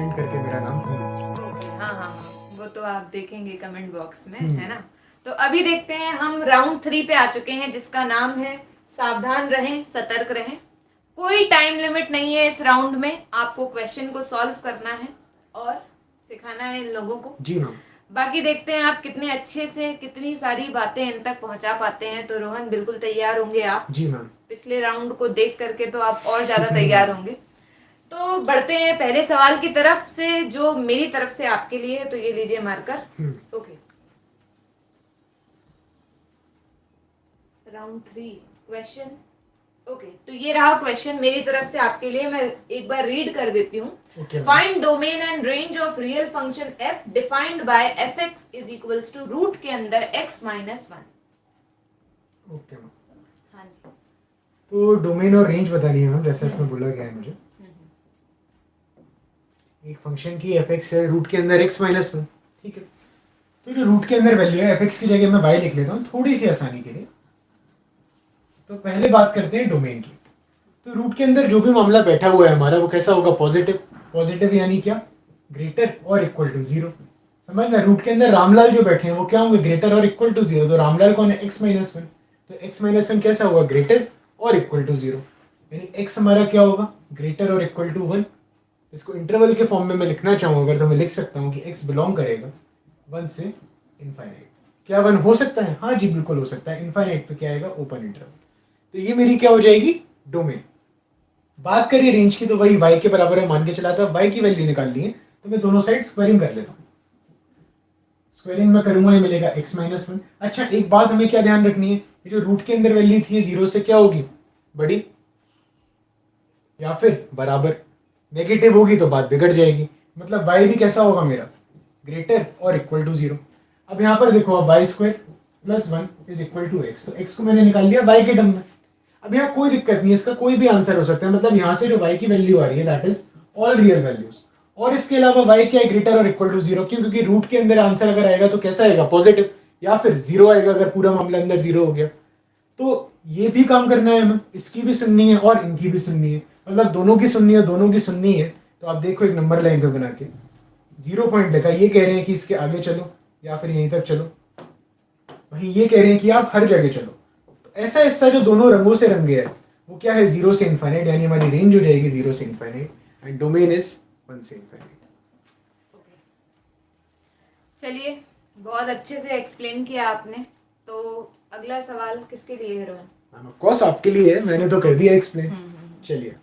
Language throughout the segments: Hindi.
कमेंट करके मेरा नाम ढूंढ। ओके, हाँ हाँ हाँ, वो तो आप देखेंगे कमेंट बॉक्स में, है ना। तो अभी देखते हैं, हम राउंड 3 पे आ चुके हैं जिसका नाम है सावधान रहें सतर्क रहें। कोई टाइम लिमिट नहीं है इस राउंड में, आपको क्वेश्चन को सॉल्व करना है और सिखाना है इन लोगों को। जी मैम। बाकी देखते हैं आप कितने अच्छे से कितनी सारी बातें इन तक पहुंचा पाते हैं। तो रोहन, बिल्कुल तैयार होंगे आप? जी मैम। पिछले राउंड को देख करके तो आप और ज्यादा तैयार होंगे। तो बढ़ते हैं पहले सवाल की तरफ से, जो मेरी तरफ से आपके लिए है। तो ये लीजिए marker. Okay, round 3 question. Okay, तो ये रहा क्वेश्चन मेरी तरफ से आपके लिए। मैं एक बार रीड कर देती हूँ। Find domain and range of real function f defined by fx is equals to root के अंदर x माइनस 1। Okay ma'am. हाँ जी। तो डोमेन और रेंज बता दी है मैम, जैसा इसमें बोला गया है मुझे। एक फंक्शन की एफ एक्स है, रूट के अंदर x माइनस 1, ठीक है। तो जो रूट के अंदर वैल्यू है एफ एक्स की जगह मैं y लिख लेता हूँ थोड़ी सी आसानी के लिए। तो पहले बात करते हैं डोमेन की। तो रूट के अंदर जो भी मामला बैठा हुआ है हमारा वो कैसा होगा? पॉजिटिव। पॉजिटिव यानी क्या? ग्रेटर और इक्वल टू 0। समझ ना, रूट के अंदर रामलाल जो बैठे हैं वो क्या होंगे? ग्रेटर और इक्वल टू 0। तो रामलाल कौन है? x minus 1। तो x माइनस 1 कैसा होगा? ग्रेटर और इक्वल टू 0। यानी x हमारा क्या होगा? ग्रेटर और इक्वल टू 1। इसको इंटरवल के फॉर्म में मैं लिखना चाहूँ अगर, तो मैं लिख सकता हूँ कि x बिलोंग करेगा 1 से इनफाइनाइट। क्या 1 हो सकता है? हाँ जी बिल्कुल हो सकता है। इनफाइनाइट पे क्या आएगा? Open interval. तो ये मेरी क्या हो जाएगी? डोमेन। बात करिए रेंज की, तो वही y के बराबर है मान के चला था। y की वैल्यू निकालनी है तो मैं दोनों साइड स्क्वायरिंग कर लेता हूँ। स्क्वायरिंग में करूंगा ये मिलेगा x माइनस 1। अच्छा, एक बात हमें क्या ध्यान रखनी है, ये जो रूट के अंदर वैल्यू थी 0 से क्या होगी? बड़ी या फिर बराबर। नेगेटिव होगी तो बात बिगड़ जाएगी। मतलब y भी कैसा होगा मेरा? ग्रेटर और इक्वल टू 0। अब यहाँ पर देखो, अब Y square plus 1 is equal to X. तो x को मैंने निकाल लिया y के टर्म में। अब यहाँ कोई दिक्कत नहीं है, इसका कोई भी आंसर हो सकता है। मतलब यहाँ से जो y की वैल्यू आ रही है that is all real values. और इसके अलावा y क्या है? ग्रेटर और इक्वल टू 0। क्यों? क्योंकि रूट के अंदर आंसर अगर आएगा तो कैसा आएगा? पॉजिटिव, या फिर 0 आएगा अगर पूरा मामला अंदर 0 हो गया। तो ये भी काम करना है हमें, इसकी भी सुननी है और इनकी भी सुननी है। मतलब दोनों की सुननी है, दोनों की सुननी है। तो आप देखो एक नंबर लाइन पे बना के 0 पॉइंट लिखा। ये कह रहे हैं कि इसके आगे चलो या फिर यहीं तक चलो, वहीं ये कह रहे हैं कि आप हर जगह चलो। तो ऐसा हिस्सा जो दोनों रंगों से रंगे है वो क्या है? 0 से इनफाइनाइट। यानी हमारी रेंज हो जाएगी 0 से इनफाइनाइट एंड डोमेन इज 1 से इनफाइनाइट। चलिए, बहुत अच्छे से एक्सप्लेन किया आपने। तो अगला सवाल किसके लिए है रोहन? मैम ऑफ कोर्स आपके लिए है, मैंने तो कर दिया एक्सप्लेन। चलिए,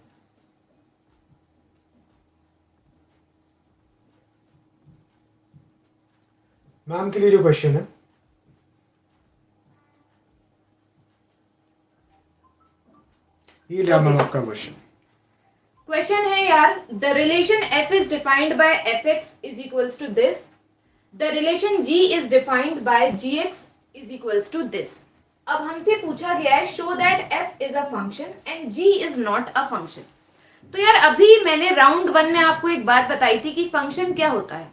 मैम के लिए जो क्वेश्चन है, ये लिया मैम आपका क्वेश्चन। क्वेश्चन है यार, the relation f is defined by fx is equals to this. The relation g is defined by gx is equals to this. अब हमसे पूछा गया है show that f is a function and g is not a function. तो यार अभी मैंने राउंड 1 में आपको एक बात बताई थी कि फंक्शन क्या होता है।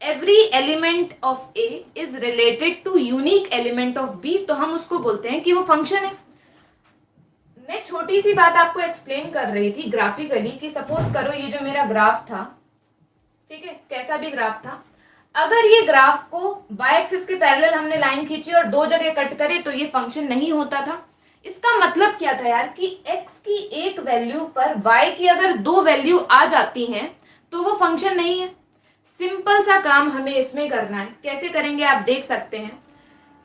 Every element of a is related to unique element of b, तो हम उसको बोलते हैं कि वो फंक्शन है। मैं छोटी सी बात आपको एक्सप्लेन कर रही थी ग्राफिकली कि सपोज करो ये जो मेरा ग्राफ था, ठीक है, कैसा भी ग्राफ था, अगर ये ग्राफ को बाय एक्सिस के पैरेलल हमने लाइन खींची और दो जगह कट करे तो ये फंक्शन नहीं होता था। इसका मतलब क्या था यार कि x की एक वैल्यू पर y की अगर दो वैल्यू आ जाती हैं तो वो फंक्शन नहीं है। सिंपल सा काम हमें इसमें करना है। कैसे करेंगे आप देख सकते हैं।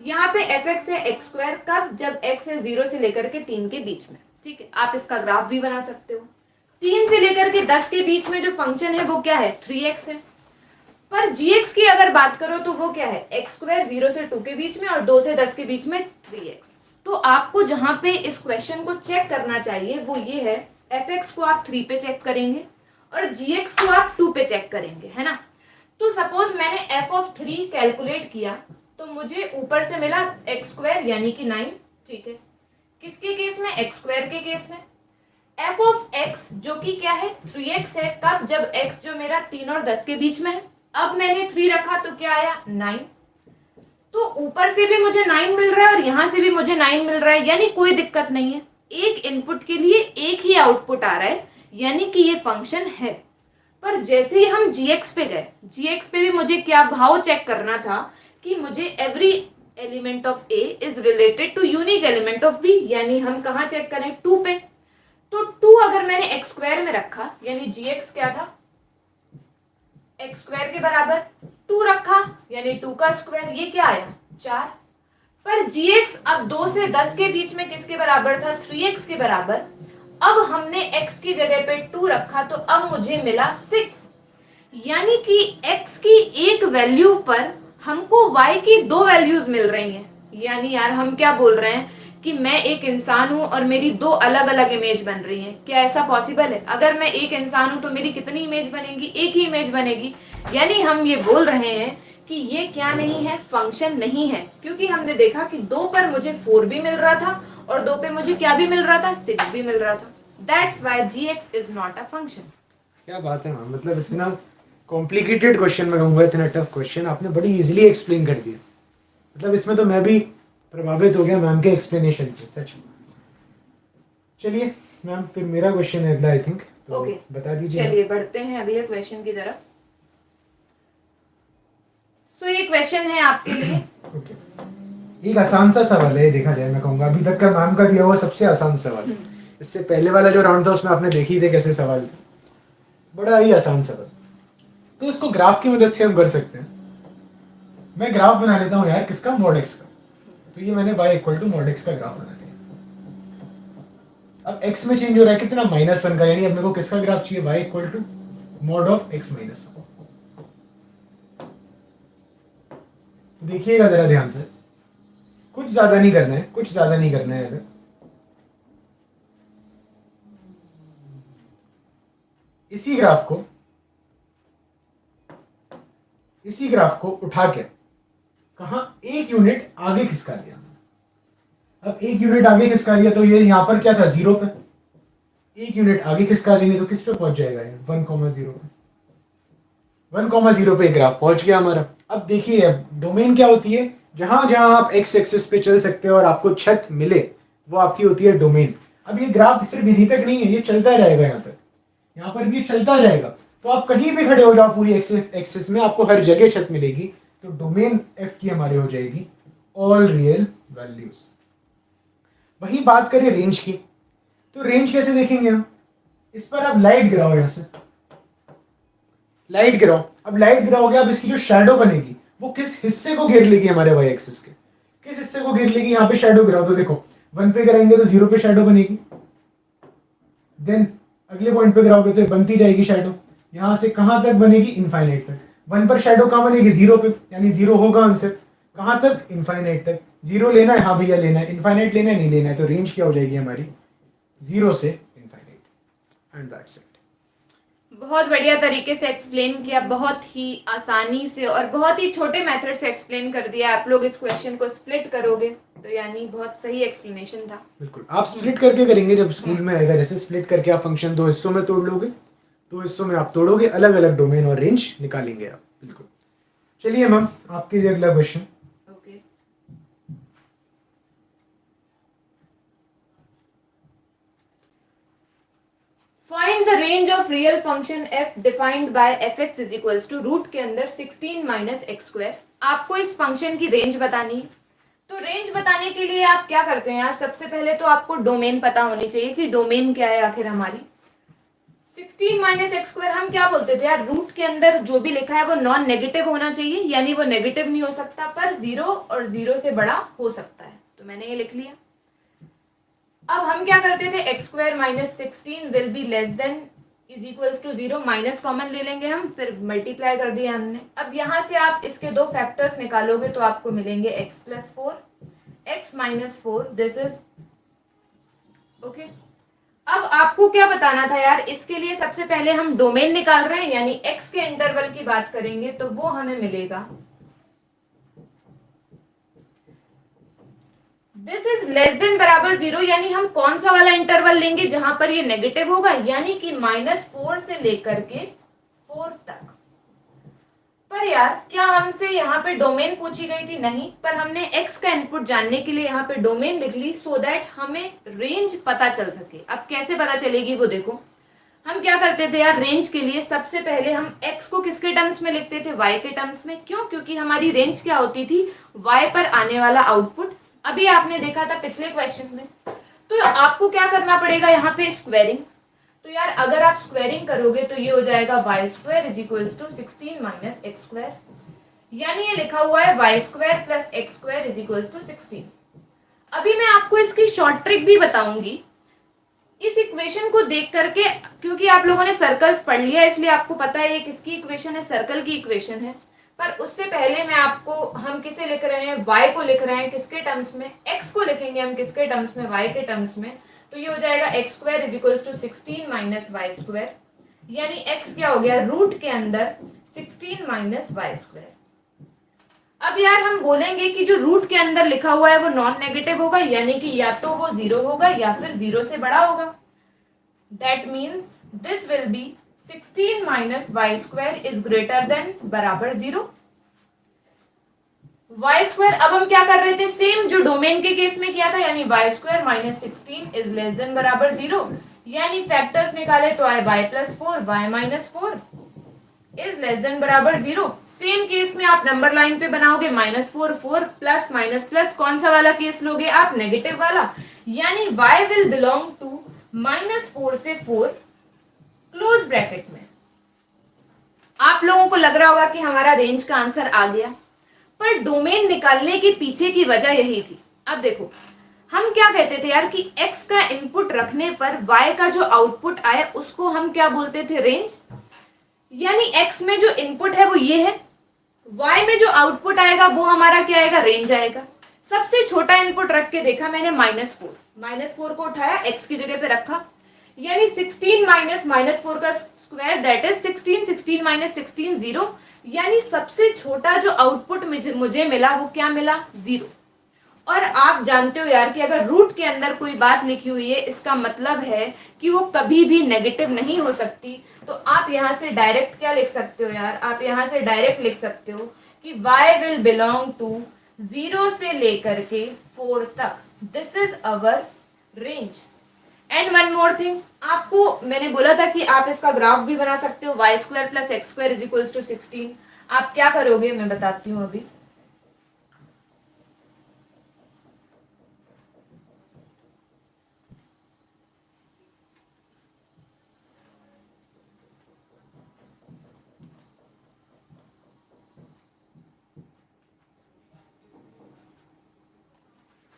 यहाँ पे fx है x स्क्वायर, कब? जब x है 0 से लेकर के 3 के बीच में, ठीक है। आप इसका ग्राफ भी बना सकते हो। 3 से लेकर के 10 के बीच में जो फंक्शन है वो क्या है? 3x है। पर gx की अगर बात करो तो वो क्या है? x स्क्वायर 0 से 2 के बीच में और 2 से 10 के बीच में 3x। तो आपको जहां पे इस क्वेश्चन को चेक करना चाहिए वो ये है, fx को आप 3 पे चेक करेंगे और gx को आप 2 पे चेक करेंगे, है ना। तो सपोज मैंने f ऑफ 3 कैलकुलेट किया तो मुझे ऊपर से मिला x स्क्वायर यानी कि 9, ठीक है। किसके केस में? x स्क्वायर के केस में। f ऑफ x जो कि क्या है? 3x है, कब? जब x जो मेरा 3 और 10 के बीच में है। अब मैंने 3 रखा तो क्या आया? 9। तो ऊपर से भी मुझे 9 मिल रहा है और यहां से भी मुझे 9 मिल रहा है, यानी कोई दिक्कत नहीं है। एक इनपुट के लिए एक ही आउटपुट आ रहा है, यानी कि ये फंक्शन है। पर जैसे ही हम gx पे गए, gx पे भी मुझे क्या भाव चेक करना था कि मुझे every element of a is related to unique element of b, यानी हम कहाँ चेक करें, 2 पे। तो 2 अगर मैंने x स्क्वायर में रखा, यानी gx क्या था, x स्क्वायर के बराबर 2 रखा, यानी 2 का स्क्वायर, ये क्या आया 4। पर gx अब 2 से 10 के बीच में किसके बराबर था, 3x के बराबर। अब हमने x की जगह पे 2 रखा तो अब मुझे मिला 6, यानी कि x की एक वैल्यू पर हमको y की 2 वैल्यूज मिल रही हैं। यानी यार हम क्या बोल रहे हैं कि मैं एक इंसान हूं और मेरी 2 अलग अलग इमेज बन रही हैं। क्या ऐसा पॉसिबल है? अगर मैं एक इंसान हूं तो मेरी कितनी इमेज बनेगी, एक ही इमेज बनेगी। यानी हम ये बोल रहे हैं कि ये क्या नहीं है, फंक्शन नहीं है, क्योंकि हमने देखा कि 2 पर मुझे 4 भी मिल रहा था और 2 पे मुझे क्या भी मिल रहा था, 6 भी मिल रहा था। That's why gx is not a function. क्या बात है मैम, मतलब इतना कॉम्प्लिकेटेड क्वेश्चन मैं कहूँगा, इतना टफ क्वेश्चन आपने बड़ी इजीली एक्सप्लेन कर दिया। मतलब इसमें तो मैं भी प्रभावित हो गया मैम के एक्सप्लेनेशन से, सच में। चलिए मैम, फिर मेरा क्वेश्चन है अगला, आई थिंक, तो ओके, बता दीजिए। चलिए बढ़ते हैं अगले क्वेश्चन की तरफ। तो ये क्वेश्चन है आपके लिए। ओके, एक आसान सा सवाल है, देखा जाए मैं कहूँगा अभी तक का मैम का दिया हुआ सबसे आसान सवाल। इससे पहले वाला जो राउंड था उसमें आपने देखी थे कैसे सवाल थे, बड़ा ही आसान सवाल। तो इसको ग्राफ की मदद से हम कर सकते हैं। मैं ग्राफ बना लेता हूँ यार, किसका, मॉड एक्स का। तो ये मैंने y equal to mod X का ग्राफ बना लिया। अब x में चेंज हो रहा है कितना, -1 का, यानी अब मेरे को किसका ग्राफ चाहिए, y equal to mod of x minus 1। देखिएगा जरा ध्यान से, कुछ ज्यादा नहीं करना है, कुछ ज्यादा नहीं करना है। अगर इसी ग्राफ को उठा के कहा एक यूनिट आगे खिसका दिया। अब एक यूनिट आगे खिसका दिया तो ये यहां पर क्या था, 0 पे। एक यूनिट आगे खिसका देंगे तो किस पे पहुंच जाएगा, 1,0 पे। 1,0 पे ग्राफ पहुंच गया हमारा। अब देखिए डोमेन क्या होती है, जहां जहां आप एक्स एक्सिस पे चल सकते हो और आपको छत मिले, वो आपकी होती है डोमेन। अब ये ग्राफ सिर्फ यहीं तक नहीं है, ये चलता रहेगा यहाँ तक, यहाँ पर भी चलता रहेगा। तो आप कहीं भी खड़े हो जाओ पूरी एक्सिस में, आपको हर जगह छत मिलेगी। तो डोमेन एफ की हमारी हो जाएगी ऑल रियल वैल्यूज। वही बात करें रेंज की, तो रेंज कैसे देखेंगे हम, इस पर आप लाइट गिराओ, यहां से लाइट गिराओ। अब लाइट गिराओगे, अब इसकी जो शैडो बनेगी वो किस हिस्से को घेर लेगी, हमारे वाई एक्सिस के किस हिस्से को घेर लेगी। यहाँ पे शैडो गिराओ तो देखो 1 पे गिराएंगे तो 0 पे शैडो बनेगी, देन अगले पॉइंट पे गिराओगे तो बनती जाएगी शैडो, यहां से कहां तक बनेगी, इनफाइनाइट तक। 1 पर शैडो कहां बनेगी, 0 पे, यानी 0 होगा आंसर। कहां तक, इनफाइनाइट तक। 0 लेना है, हाँ भैया लेना है। इनफाइनाइट लेना है, नहीं लेना है। तो रेंज क्या हो जाएगी हमारी, 0 से इनफाइनाइट, एंड दैट्स इट। बहुत बढ़िया तरीके से एक्सप्लेन किया, बहुत ही आसानी से और बहुत ही छोटे मेथड से एक्सप्लेन कर दिया। आप लोग इस क्वेश्चन को स्प्लिट करोगे तो यानी बहुत सही एक्सप्लेनेशन था। बिल्कुल, आप स्प्लिट करके करेंगे जब स्कूल में आएगा, जैसे स्प्लिट करके आप फंक्शन 2 हिस्सों में तोड़ लोगे, 2 हिस्सों में आप तोड़ोगे, अलग अलग डोमेन और रेंज निकालेंगे आप। बिल्कुल। चलिए मैम, आपके लिए अगला question. Okay, find the range of real function f defined by fx is equals to root के अंदर 16 माइनस एक्स स्क्वायर। आपको इस फंक्शन की रेंज बतानी है। तो रेंज बताने के लिए आप क्या करते हैं यार, सबसे पहले तो आपको डोमेन पता होनी चाहिए कि डोमेन क्या है आखिर हमारी। 16 माइनस एक्स स्क्वायर हम क्या बोलते थे यार, रूट के अंदर जो भी लिखा है वो नॉन नेगेटिव होना चाहिए, यानी वो नेगेटिव नहीं हो सकता, पर 0 और 0 से बड़ा हो सकता है। तो मैंने ये लिख लिया। अब हम क्या करते थे, X square minus 16 will be less than is equals to 0, minus common ले लेंगे हम, फिर मल्टीप्लाई कर दिया हमने। अब यहाँ से आप इसके 2 फैक्टर्स निकालोगे तो आपको मिलेंगे x plus 4, x minus 4, this is okay. अब आपको क्या बताना था यार, इसके लिए सबसे पहले हम डोमेन निकाल रहे हैं, यानी x के इंटरवल की बात करेंगे तो वो हमें मिलेगा दिस इज लेस देन बराबर 0, यानी हम कौन सा वाला इंटरवल लेंगे जहां पर ये नेगेटिव होगा, यानी कि -4 से लेकर के 4 तक। पर यार क्या हमसे यहाँ पे डोमेन पूछी गई थी, नहीं, पर हमने x का इनपुट जानने के लिए यहाँ पे डोमेन लिख ली, सो दैट हमें रेंज पता चल सके। अब कैसे पता चलेगी वो देखो। हम क्या करते थे यार, रेंज के लिए सबसे पहले हम x को किसके टर्म्स में लिखते थे, y के टर्म्स में। क्यों? क्योंकि हमारी रेंज क्या होती थी, y पर आने वाला आउटपुट। अभी आपने देखा था पिछले क्वेश्चन में। तो आपको क्या करना पड़ेगा यहाँ पे, स्क्वायरिंग। तो यार अगर आप स्क्वायरिंग करोगे तो ये हो जाएगा y square is equals to 16 minus X square, यानी ये लिखा हुआ है y square plus X square is equals to 16। अभी मैं आपको इसकी शॉर्ट ट्रिक भी बताऊंगी इस इक्वेशन को देख करके, क्योंकि आप लोगों ने सर्कल्स पढ़ लिया इसलिए आपको पता है ये किसकी इक्वेशन है, सर्कल की इक्वेशन है। पर उससे पहले मैं आपको, हम किसे लिख रहे हैं, y को लिख रहे हैं किसके टर्म्स में, x को लिखेंगे हम किसके टर्म्स में, y के टर्म्स में। तो ये हो जाएगा X square is equals to 16 minus Y square, यानी x क्या हो गया, रूट के अंदर 16 माइनस वाई स्क्वायर। अब यार हम बोलेंगे कि जो रूट के अंदर लिखा हुआ है वो नॉन नेगेटिव होगा, यानी कि या तो वो 0 होगा या फिर 0 से बड़ा होगा। That means this will be 16 minus Y square is greater than बराबर 0। वाई स्क्वायर, अब हम क्या कर रहे थे, सेम जो डोमेन के केस में किया था, यानी Y square minus 16 is less than बराबर 0, यानी फैक्टर्स निकाले तो आए Y plus 4 Y minus 4 is less than बराबर 0। सेम केस में आप नंबर लाइन पे बनाओगे -4 4 प्लस माइनस प्लस, कौन सा वाला केस लोगे आप, नेगेटिव वाला, यानी y विल बिलोंग टू -4 से 4 क्लोज ब्रैकेट में। आप लोगों को लग रहा होगा कि हमारा रेंज का आंसर आ गया, पर डोमेन निकालने के पीछे की वजह यही थी। अब देखो हम क्या कहते थे यार कि x का इनपुट रखने पर y का जो आउटपुट आए उसको हम क्या बोलते थे, रेंज। यानी x में जो इनपुट है वो ये है, y में जो आउटपुट आएगा वो हमारा क्या आएगा, रेंज आएगा। सबसे छोटा इनपुट रख के देखा मैंने -4 को उठाया x की जगह पे रखा, यानी 16 माइनस -4 का स्क्वायर दैट इज 16 16 माइनस 16 0, यानी सबसे छोटा जो आउटपुट मुझे मिला वो क्या मिला, 0। और आप जानते हो यार कि अगर रूट के अंदर कोई बात लिखी हुई है इसका मतलब है कि वो कभी भी नेगेटिव नहीं हो सकती। तो आप यहाँ से डायरेक्ट क्या लिख सकते हो यार, आप यहाँ से डायरेक्ट लिख सकते हो कि y विल बिलोंग टू 0 से लेकर के 4 तक, this is our range. And one more thing, आपको मैंने बोला था कि आप इसका ग्राफ भी बना सकते हो, y square plus X square is equals to 16। आप क्या करोगे मैं बताती हूँ अभी।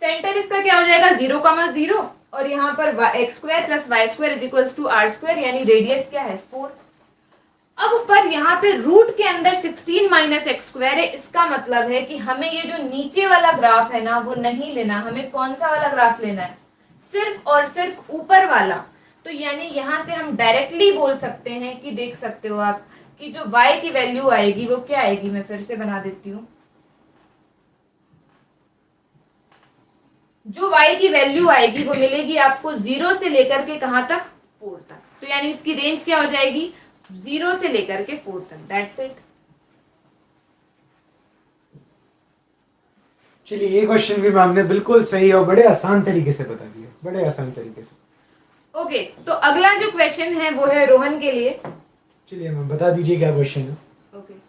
सेंटर इसका क्या हो जाएगा, 0,0, और यहाँ पर X square plus Y square is equals to R square, यानी रेडियस क्या है 4। अब पर यहाँ पे रूट के अंदर 16 माइनस एक्स स्क्वायर है, इसका मतलब है कि हमें ये जो नीचे वाला ग्राफ है ना वो नहीं लेना, हमें कौन सा वाला ग्राफ लेना है, सिर्फ और सिर्फ ऊपर वाला। तो यानी यहाँ से हम डायरेक्टली बोल सकते हैं कि देख सकते हो आप कि जो y की वैल्यू आएगी वो क्या आएगी, मैं फिर से बना देती हूँ। जो y की वैल्यू आएगी वो मिलेगी आपको 0 से लेकर के कहां तक, 4 तक। तो यानी इसकी रेंज क्या हो जाएगी, 0 से लेकर के 4 तक, दैट्स इट। चलिए ये क्वेश्चन भी मैम ने बिल्कुल सही और बड़े आसान तरीके से बता दिया, बड़े आसान तरीके से। ओके, तो अगला जो क्वेश्चन है वो है रोहन के लिए। चलिए मैम बता दीजिए क्या क्वेश्चन है। ओके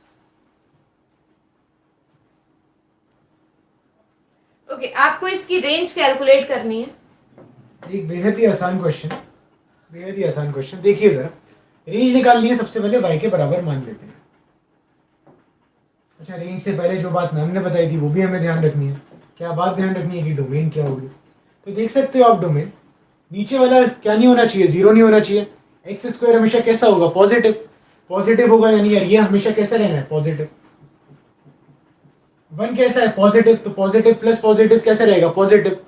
ओके, आपको इसकी रेंज कैलकुलेट करनी है। एक बेहद ही आसान क्वेश्चन, बेहद ही आसान क्वेश्चन। देखिए जरा, रेंज निकालनी है, सबसे पहले y के बराबर मान लेते हैं। अच्छा, रेंज से पहले जो बात मैम ने बताई थी वो भी हमें ध्यान रखनी है। क्या बात ध्यान रखनी है कि डोमेन क्या होगी। तो देख सकते हो आप, डोमेन नीचे वाला क्या नहीं होना चाहिए, 0 नहीं होना चाहिए। एक्स स्क्वायर हमेशा कैसा होगा, पॉजिटिव, पॉजिटिव होगा, यानी यार ये हमेशा कैसा रहना है, पॉजिटिव। 1 कैसा है, पॉजिटिव, तो पॉजिटिव प्लस पॉजिटिव कैसा रहेगा, पॉजिटिव।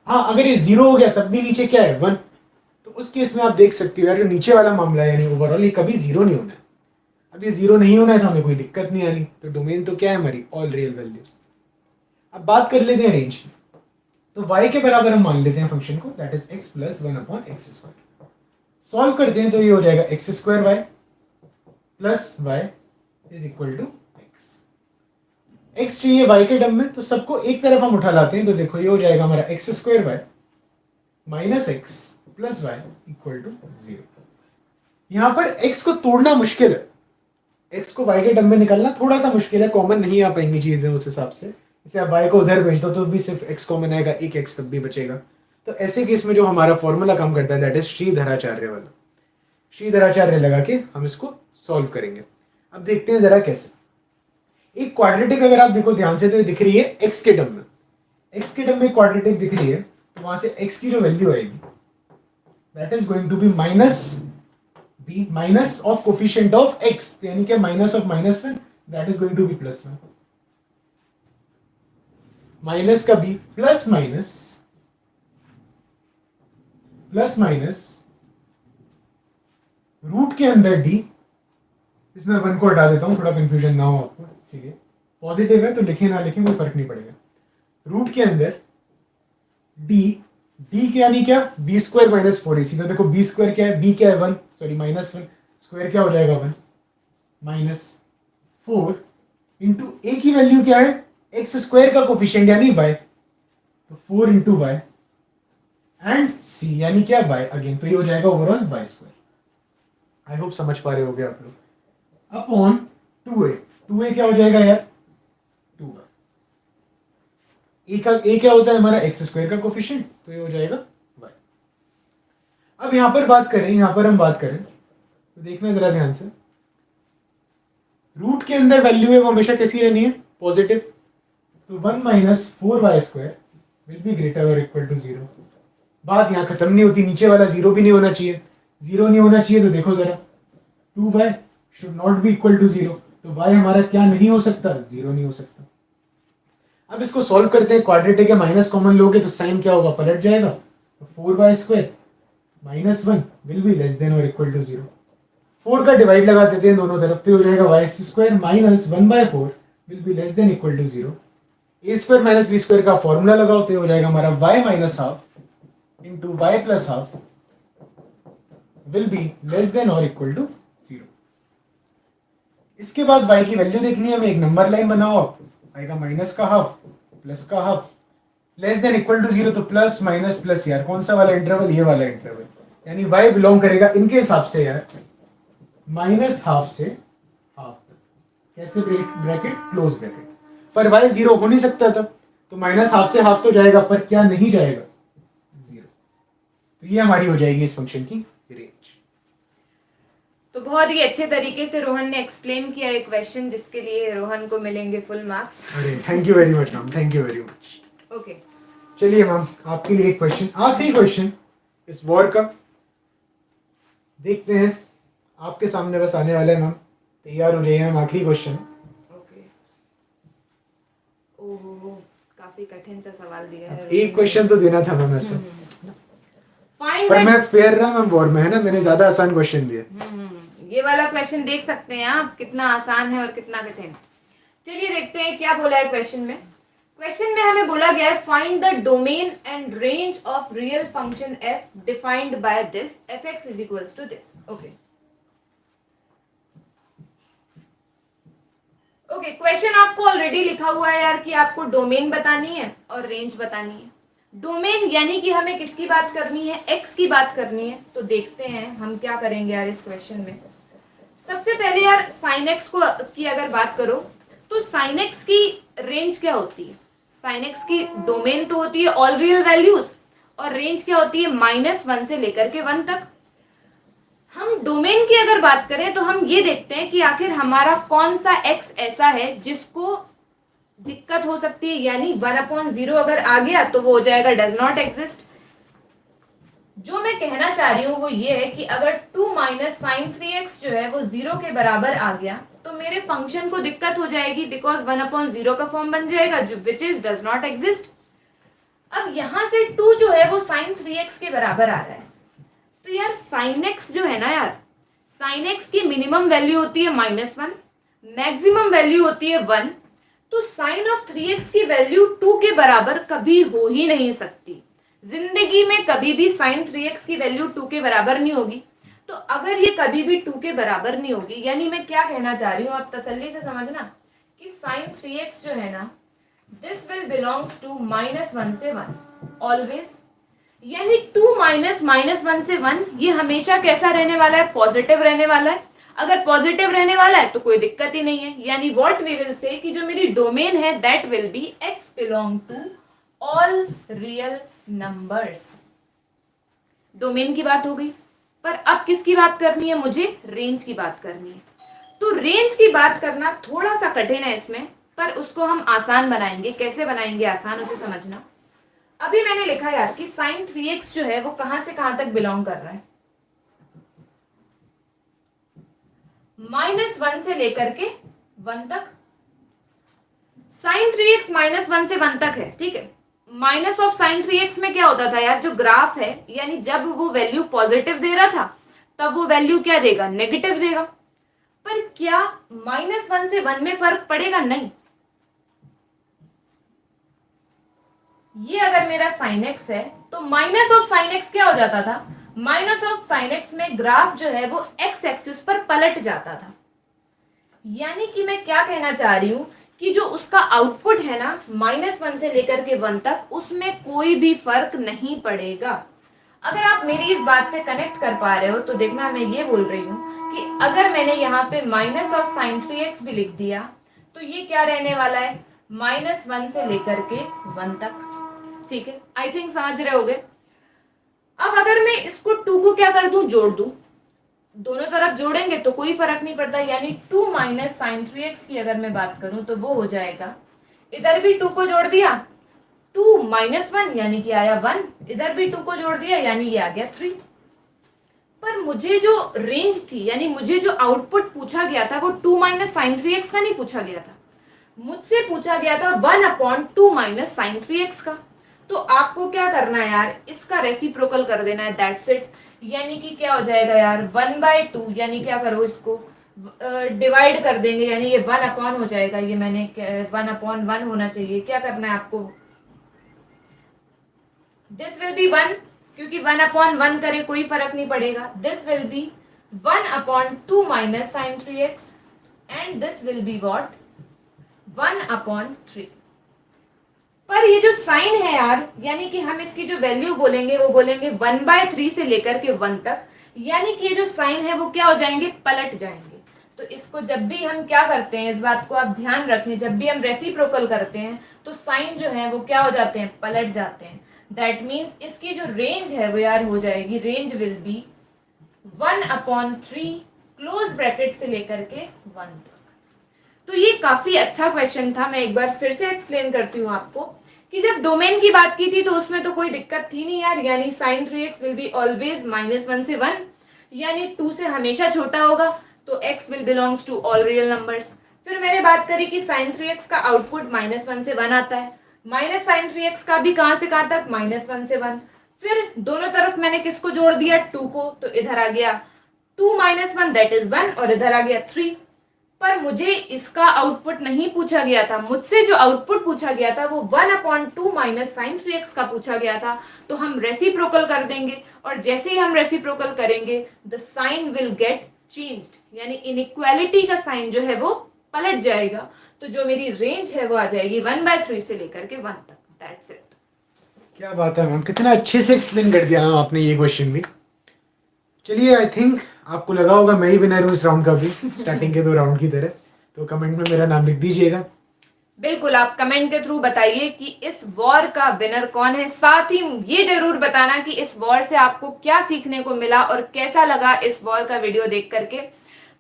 हाँ, अगर ये 0 हो गया तब भी नीचे क्या है, 1। तो उस केस में आप देख सकते हो यार, जो नीचे वाला मामला है यानी ओवरऑल ये कभी 0 नहीं होना है। अब ये 0 नहीं होना है तो हमें कोई दिक्कत नहीं आनी। तो डोमेन तो क्या है हमारी, ऑल रियल वैल्यूज। अब बात कर लेते हैं रेंज की। तो y के बराबर हम मान लेते हैं फंक्शन को, that is x plus 1/x²। Solve करते हैं तो ये हो जाएगा x² y plus y is equal to x चाहिए y के टर्म में, तो सबको एक तरफ हम उठा लाते हैं। तो देखो ये हो जाएगा हमारा x² y minus x plus y equal to 0। यहाँ पर x को तोड़ना मुश्किल है, x को y के टर्म में निकालना थोड़ा सा मुश्किल है, कॉमन नहीं आ पाएंगी चीजें उस हिसाब से। जैसे आप y को उधर भेज दो तो भी सिर्फ x कॉमन आएगा, एक x तब भी बचेगा। तो ऐसे केस में जो हमारा फॉर्मूला काम करता है दैट इज श्रीधराचार्य वाला। श्रीधराचार्य लगा के हम इसको सॉल्व करेंगे। अब देखते हैं जरा कैसे। एक क्वाड्रेटिक अगर आप देखो ध्यान से तो ये दिख रही है x के टर्म में, x के टर्म में क्वाड्रेटिक दिख रही है, तो वहां से x की जो वैल्यू आएगी that is going to be minus b minus of coefficient of x, यानी कि minus of minus one that is going to be plus one, minus का b प्लस माइनस रूट के अंदर d, इसमें वन को हटा देता हूं थोड़ा कंफ्यूजन ना हो आपको, इसीलिए पॉजिटिव है तो लिखे ना लिखे कोई फर्क नहीं पड़ेगा। रूट के अंदर d, d के यानी क्या b स्क्वायर माइनस फोर, इसी तो देखो b स्क्वायर क्या है, b क्या है one, sorry minus one, square क्या हो जाएगा one, minus four into a की वैल्यू क्या है x स्क्वायर का कोफिशिएंट यानी y, तो four into Y and c यानी क्या y अगेन, तो ये हो जाएगा overall y square. I hope समझ पा रहे होगे आप लोग। अपॉन 2a, 2a क्या हो जाएगा यार 2y, a क्या होता है हमारा x स्क्वायर का कोफिशिएंट, तो ये हो जाएगा y। अब यहां पर हम बात करें तो देखना जरा ध्यान से, रूट के अंदर वैल्यू है वो हमेशा कैसी रहनी है पॉजिटिव, तो 1 minus four Y square will be greater और इक्वल टू 0। बात यहां खत्म नहीं होती, नीचे वाला जीरो भी नहीं होना चाहिए, जीरो नहीं होना चाहिए तो देखो जरा 2y should not be equal to 0, तो y हमारा क्या नहीं हो सकता, 0 नहीं हो सकता। अब इसको सॉल्व करते हैं, क्वाड्रेटिक है माइनस कॉमन लोगे तो साइन क्या होगा पलट जाएगा, तो 4y square minus one will be less than और इक्वल टू 0। 4 का डिवाइड लगा देते हैं दोनों तरफ, तो हो जाएगा y square minus 1/4 will be less than equal to 0। a square minus b square का फॉर्मूला लगाओ तो हो जाएगा हमारा y minus half into Y plus half will be less than और इक्वल टू 0। इसके बाद y की वैल्यू देखनी है हमें, एक नंबर लाइन बनाओ आप, आएगा माइनस का हाफ प्लस का half less than equal to 0, तो प्लस माइनस प्लस यार कौन सा वाला इंटरवल, ये वाला इंटरवल, यानी y बिलोंग करेगा इनके हिसाब से यार माइनस हाफ से हाफ तक, कैसे ब्रैकेट क्लोज ब्रैकेट, पर y 0 हो नहीं सकता था, तो माइनस हाफ से हाफ तो जाएगा पर क्या नहीं जाएगा 0, तो ये हमारी हो जाएगी इस फंक्शन की रेंज। तो बहुत ही अच्छे तरीके से रोहन ने एक्सप्लेन किया एक क्वेश्चन, जिसके लिए रोहन को मिलेंगे फुल मार्क्स। अरे thank you very much ma'am, thank you very much. Okay, चलिए मैम आपके लिए एक क्वेश्चन, आखिरी क्वेश्चन इस वॉर का, देखते हैं आपके सामने बस आने वाला है मैम, तैयार हो जाइए मैम, आखिरी क्वेश्चन। ओके, ओहो काफी कठिन सा सवाल दिया है। एक क्वेश्चन तो देना था मैम ऐसा, फाइंड पर मैं फेयर रहा मैम वॉर में, है ना, मैंने ज्यादा आसान क्वेश्चन दिया। ये वाला क्वेश्चन देख सकते हैं आप कितना आसान है और कितना कठिन। चलिए देखते हैं क्या बोला है क्वेश्चन में। क्वेश्चन में हमें बोला गया है find the domain and range of real function f defined by this fx is equals to this. Okay, question आपको ऑलरेडी लिखा हुआ है यार कि आपको डोमेन बतानी है और रेंज बतानी है। डोमेन यानी कि हमें किसकी बात करनी है, x की बात करनी है। तो देखते हैं हम क्या करेंगे यार इस क्वेश्चन में। सबसे पहले यार साइन एक्स को की अगर बात करो तो साइन एक्स की रेंज क्या होती है, साइन एक्स की डोमेन तो होती है ऑल रियल वैल्यूज और रेंज क्या होती है -1 से लेकर के 1 तक। हम डोमेन की अगर बात करें तो हम ये देखते हैं कि आखिर हमारा कौन सा एक्स ऐसा है जिसको दिक्कत हो सकती है, यानी 1/0 अगर आ गया तो वो हो जाएगा डज नॉट एग्जिस्ट। जो मैं कहना चाह रही हूँ वो ये है कि अगर 2 माइनस साइन 3x जो है वो 0 के बराबर आ गया तो मेरे फंक्शन को दिक्कत हो जाएगी, बिकॉज 1/0 का फॉर्म बन जाएगा जो which is does not exist. अब यहां से 2 जो है वो साइन 3x के बराबर आ रहा है, तो यार साइन x जो है ना यार, साइन x की मिनिमम वैल्यू होती है -1, मैक्सिमम वैल्यू होती है 1, तो साइन ऑफ 3x की वैल्यू 2 के बराबर कभी हो ही नहीं सकती। जिंदगी में कभी भी साइन 3x की वैल्यू 2 के बराबर नहीं होगी। तो अगर ये कभी भी 2 के बराबर नहीं होगी, यानी मैं क्या कहना चाह रही हूँ आप तसल्ली से समझना कि साइन 3x जो है ना, दिस विल बिलोंग्स टू -1 से 1 ऑलवेज। यानी 2 माइनस -1 से 1 ये हमेशा कैसा रहने वाला है, पॉजिटिव रहने वाला है। अगर पॉजिटिव रहने वाला है तो कोई दिक्कत ही नहीं है, यानी व्हाट वी विल से कि जो मेरी डोमेन है that will be x belong to all real numbers. Domain की बात हो गई, पर अब किसकी बात करनी है, मुझे रेंज की बात करनी है। तो रेंज की बात करना थोड़ा सा कठिन है इसमें, पर उसको हम आसान बनाएंगे। कैसे बनाएंगे आसान, उसे समझना। अभी मैंने लिखा यार कि sin 3x जो है वो कहां से कहां तक बिलोंग कर रहा है, -1 से लेकर के 1 तक। sin 3x -1 से 1 तक है, ठीक है। माइनस ऑफ sin 3x में क्या होता था यार, जो ग्राफ है यानी जब वो वैल्यू पॉजिटिव दे रहा था तब वो वैल्यू क्या देगा, नेगेटिव देगा। पर क्या -1 से 1 में फर्क पड़ेगा, नहीं। ये अगर मेरा sin x है तो माइनस ऑफ sin x क्या हो जाता था, माइनस ऑफ sin x में ग्राफ जो है वो x एक्सिस पर पलट जाता था। यानी कि मैं क्या कहना चाह रही हूं कि जो उसका आउटपुट है ना -1 से लेकर के 1 तक, उसमें कोई भी फर्क नहीं पड़ेगा। अगर आप मेरी इस बात से कनेक्ट कर पा रहे हो तो देखना, मैं ये बोल रही हूं कि अगर मैंने यहाँ पे माइनस ऑफ sin 3x भी लिख दिया तो ये क्या रहने वाला है, -1 से लेकर के 1 तक। ठीक है, आई थिंक समझ रहे होगे। अब अगर मैं इसको 2 को क्या कर दूं, जोड़ दूं, दोनों तरफ जोड़ेंगे तो कोई फर्क नहीं पड़ता। यानी 2 माइनस sin 3x की अगर मैं बात करूं तो वो हो जाएगा, इधर भी 2 को जोड़ दिया 2 माइनस 1 यानी कि आया 1, इधर भी 2 को जोड़ दिया यानी ये आ गया 3। पर मुझे जो रेंज थी यानी मुझे जो आउटपुट पूछा गया था वो 2 माइनस sin 3x का नहीं पूछा गया था, मुझसे पूछा गया था 1/2 माइनस sin 3x का। तो आपको क्या करना है यार, इसका रेसिप्रोकल कर देना है, दैट्स इट। यानी कि क्या हो जाएगा यार, 1/2 यानी क्या करो, इसको डिवाइड कर देंगे, यानी ये 1 हो जाएगा। ये मैंने 1/1 होना चाहिए। क्या करना है आपको, दिस विल बी 1, क्योंकि 1/1 करे कोई फर्क नहीं पड़ेगा। This will B 1/2 minus sin 3x and this will be what, 1/3। पर ये जो साइन है यार, यानी कि हम इसकी जो वैल्यू बोलेंगे वो बोलेंगे 1/3 से लेकर के 1 तक। यानी कि ये जो साइन है वो क्या हो जाएंगे, पलट जाएंगे। तो इसको जब भी हम क्या करते हैं, इस बात को आप ध्यान रखें, जब भी हम रेसिप्रोकल करते हैं तो साइन जो है वो क्या हो जाते हैं, पलट जाते हैं। दैट मीन्स इसकी जो रेंज है वो यार हो जाएगी, range will be 1/3 close bracket से लेकर के 1 तक। तो ये काफी अच्छा क्वेश्चन था। मैं एक बार फिर से एक्सप्लेन करती हूँ आपको कि जब डोमेन की बात की थी तो उसमें तो कोई दिक्कत थी नहीं यार, यानी sin 3x will be always -1 से 1, यानी 2 से हमेशा छोटा होगा, तो x will belongs to all real numbers. फिर मैंने बात करी कि sin 3x का आउटपुट -1 से 1 आता है, माइनस sin 3x का भी कहां से कहां तक, -1 से 1। फिर दोनों तरफ मैंने किसको जोड़ दिया, 2 को, तो इधर आ गया 2 - 1 दैट इज 1 और इधर आ गया 3। पर मुझे इसका आउटपुट नहीं पूछा गया था, मुझसे जो आउटपुट पूछा गया था वो 1/2 माइनस sin 3x का पूछा गया था। तो हम रेसिप्रोकल कर देंगे और जैसे ही हम रेसिप्रोकल करेंगे the sign will get changed, यानी इनइक्वालिटी का साइन जो है वो पलट जाएगा। तो जो मेरी रेंज है वो आ जाएगी 1/3 से लेकर के 1 तक। That's it. क्या बात है मैम, कितना अच्छे से एक्सप्लेन कर दिया मैम आपने ये क्वेश्चन भी। चलिए, आई थिंक आपको लगा होगा मैं ही विनर हूँ इस राउंड का भी, स्टार्टिंग के 2 राउंड की तरह। तो कमेंट में मेरा नाम लिख दीजिएगा। बिल्कुल, आप कमेंट के थ्रू बताइए कि इस वॉर का विनर कौन है। साथ ही ये जरूर बताना कि इस वॉर से आपको क्या सीखने को मिला और कैसा लगा इस वॉर का वीडियो देख करके।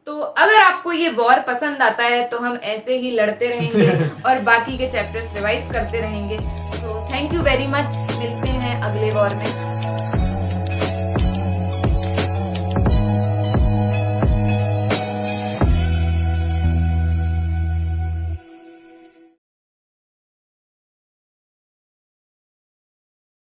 तो अगर आपको ये वॉर पसंद आता है तो हम ऐसे ही लड़ते रहेंगे और बाकी के चैप्टर्स रिवाइज करते रहेंगे। तो थैंक यू वेरी मच, मिलते हैं अगले वॉर में।